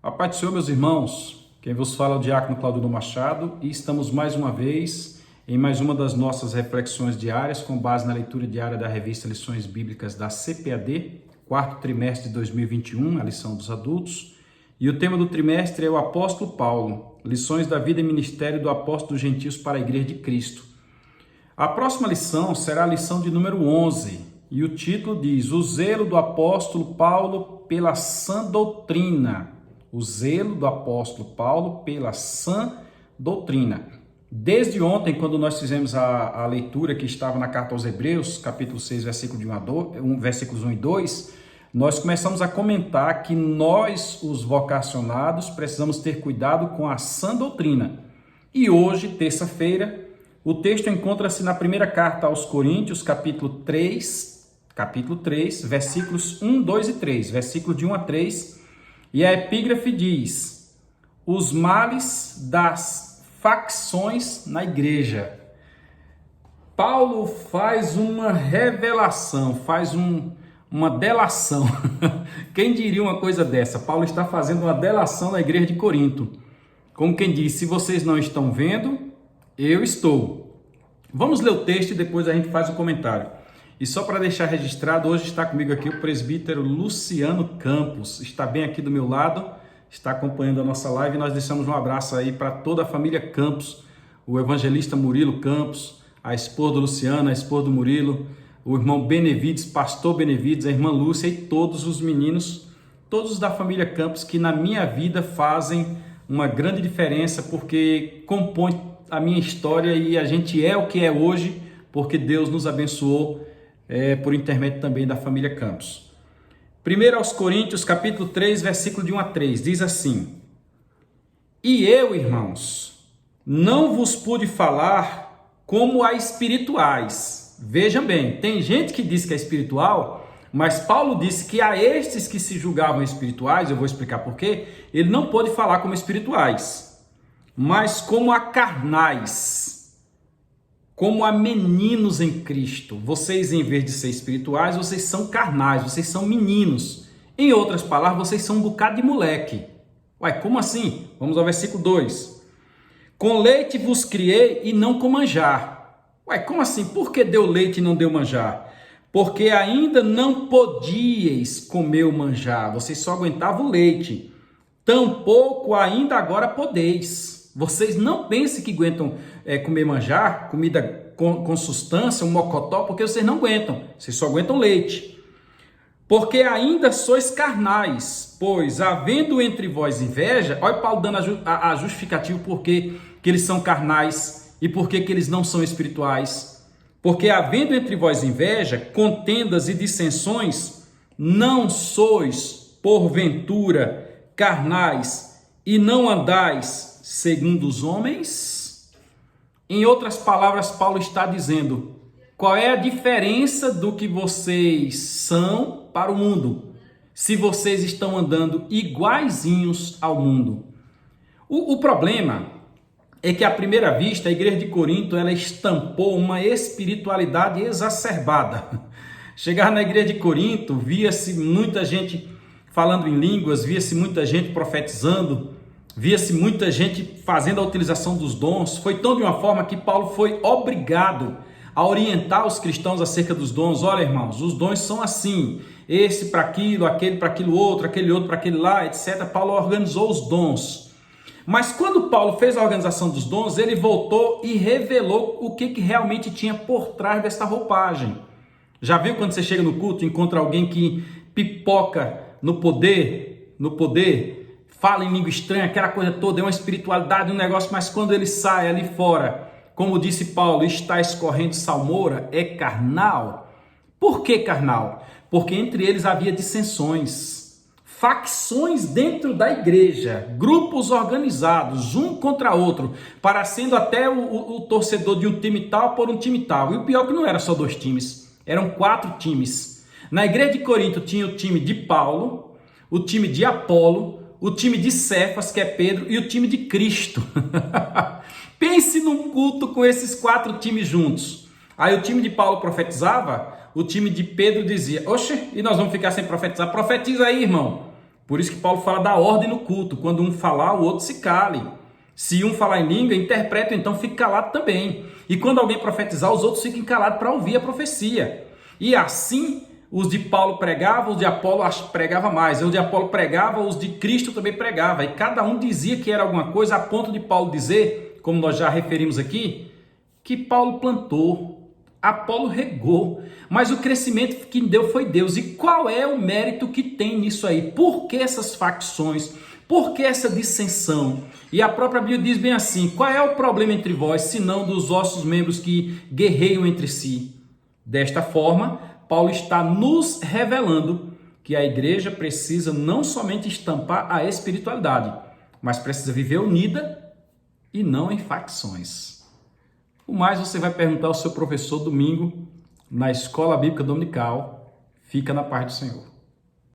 A paz do Senhor, meus irmãos. Quem vos fala é o diácono Claudino Machado e estamos mais uma vez em mais uma das nossas reflexões diárias com base na leitura diária da revista Lições Bíblicas da CPAD, quarto trimestre de 2021, a lição dos adultos. E o tema do trimestre é o Apóstolo Paulo, lições da vida e ministério do apóstolo dos gentios para a Igreja de Cristo. A próxima lição será a lição de número 11 e o título diz: O zelo do apóstolo Paulo pela sã doutrina. O zelo do apóstolo Paulo pela sã doutrina. Desde ontem, quando nós fizemos a leitura que estava na carta aos Hebreus, capítulo 6, versículos 1 e 2, nós começamos a comentar que nós, os vocacionados, precisamos ter cuidado com a sã doutrina. E hoje, terça-feira, o texto encontra-se na primeira carta aos Coríntios, capítulo 3, versículos 1, 2 e 3, versículo de 1 a 3, e a epígrafe diz: os males das facções na igreja. Paulo faz uma revelação, uma delação. Quem diria uma coisa dessa? Paulo está fazendo uma delação na igreja de Corinto. Como quem diz, se vocês não estão vendo, eu estou. Vamos ler o texto e depois a gente faz o comentário. E só para deixar registrado, hoje está comigo aqui o presbítero Luciano Campos. Está bem aqui do meu lado, está acompanhando a nossa live. Nós deixamos um abraço aí para toda a família Campos, o evangelista Murilo Campos, a esposa do Luciano, a esposa do Murilo, o irmão Benevides, pastor Benevides, a irmã Lúcia e todos os meninos, todos da família Campos que na minha vida fazem uma grande diferença porque compõem a minha história e a gente é o que é hoje porque Deus nos abençoou por intermédio também da família Campos. 1 aos Coríntios, capítulo 3, versículo de 1 a 3, diz assim: E eu, irmãos, não vos pude falar como a espirituais. Vejam bem, tem gente que diz que é espiritual, mas Paulo disse que a estes que se julgavam espirituais, eu vou explicar por quê, ele não pôde falar como espirituais, mas como a carnais, como a meninos em Cristo. Vocês, em vez de ser espirituais, vocês são carnais, vocês são meninos. Em outras palavras, vocês são um bocado de moleque. Uai, como assim? Vamos ao versículo 2. Com leite vos criei e não com manjar. Uai, como assim? Por que deu leite e não deu manjar? Porque ainda não podíeis comer o manjar, vocês só aguentavam o leite. Tampouco ainda agora podeis. Vocês não pensem que aguentam comer manjar, comida com sustância, um mocotó, porque vocês não aguentam. Vocês só aguentam leite. Porque ainda sois carnais, pois havendo entre vós inveja, olha Paulo dando a justificativa porque que eles são carnais e porque que eles não são espirituais. Porque havendo entre vós inveja, contendas e dissensões, não sois porventura carnais e não andais segundo os homens? Em outras palavras, Paulo está dizendo, qual é a diferença do que vocês são para o mundo, se vocês estão andando iguaizinhos ao mundo? O problema é que à primeira vista a igreja de Corinto ela estampou uma espiritualidade exacerbada. Chegar na igreja de Corinto, via-se muita gente falando em línguas, via-se muita gente profetizando, via-se muita gente fazendo a utilização dos dons. Foi tão de uma forma que Paulo foi obrigado a orientar os cristãos acerca dos dons. Olha, irmãos, os dons são assim, esse para aquilo, aquele para aquilo outro, aquele outro para aquele lá, etc. Paulo organizou os dons. Mas quando Paulo fez a organização dos dons, ele voltou e revelou o que realmente tinha por trás dessa roupagem. Já viu quando você chega no culto e encontra alguém que pipoca no poder, fala em língua estranha, aquela coisa toda, é uma espiritualidade, um negócio, mas quando ele sai ali fora, como disse Paulo, está escorrendo salmoura, é carnal. Por que carnal? Porque entre eles havia dissensões, facções dentro da igreja, grupos organizados, um contra outro, parecendo até o torcedor de um time tal por um time tal. E o pior é que não era só 2 times, eram 4 times. Na igreja de Corinto tinha o time de Paulo, o time de Apolo, o time de Cefas, que é Pedro, e o time de Cristo. Pense num culto com esses 4 times juntos. Aí o time de Paulo profetizava, o time de Pedro dizia, oxe, e nós vamos ficar sem profetizar? Profetiza aí, irmão. Por isso que Paulo fala da ordem no culto. Quando um falar, o outro se cale. Se um falar em língua, interpreta, então fique calado também. E quando alguém profetizar, os outros fiquem calados para ouvir a profecia. E assim, os de Paulo pregavam, os de Apolo pregava mais. Os de Apolo pregava, os de Cristo também pregava. E cada um dizia que era alguma coisa, a ponto de Paulo dizer, como nós já referimos aqui, que Paulo plantou, Apolo regou, mas o crescimento que deu foi Deus. E qual é o mérito que tem nisso aí? Por que essas facções? Por que essa dissensão? E a própria Bíblia diz bem assim: qual é o problema entre vós, senão dos vossos membros que guerreiam entre si? Desta forma, Paulo está nos revelando que a igreja precisa não somente estampar a espiritualidade, mas precisa viver unida e não em facções. O mais você vai perguntar ao seu professor domingo na Escola Bíblica Dominical. Fica na paz do Senhor.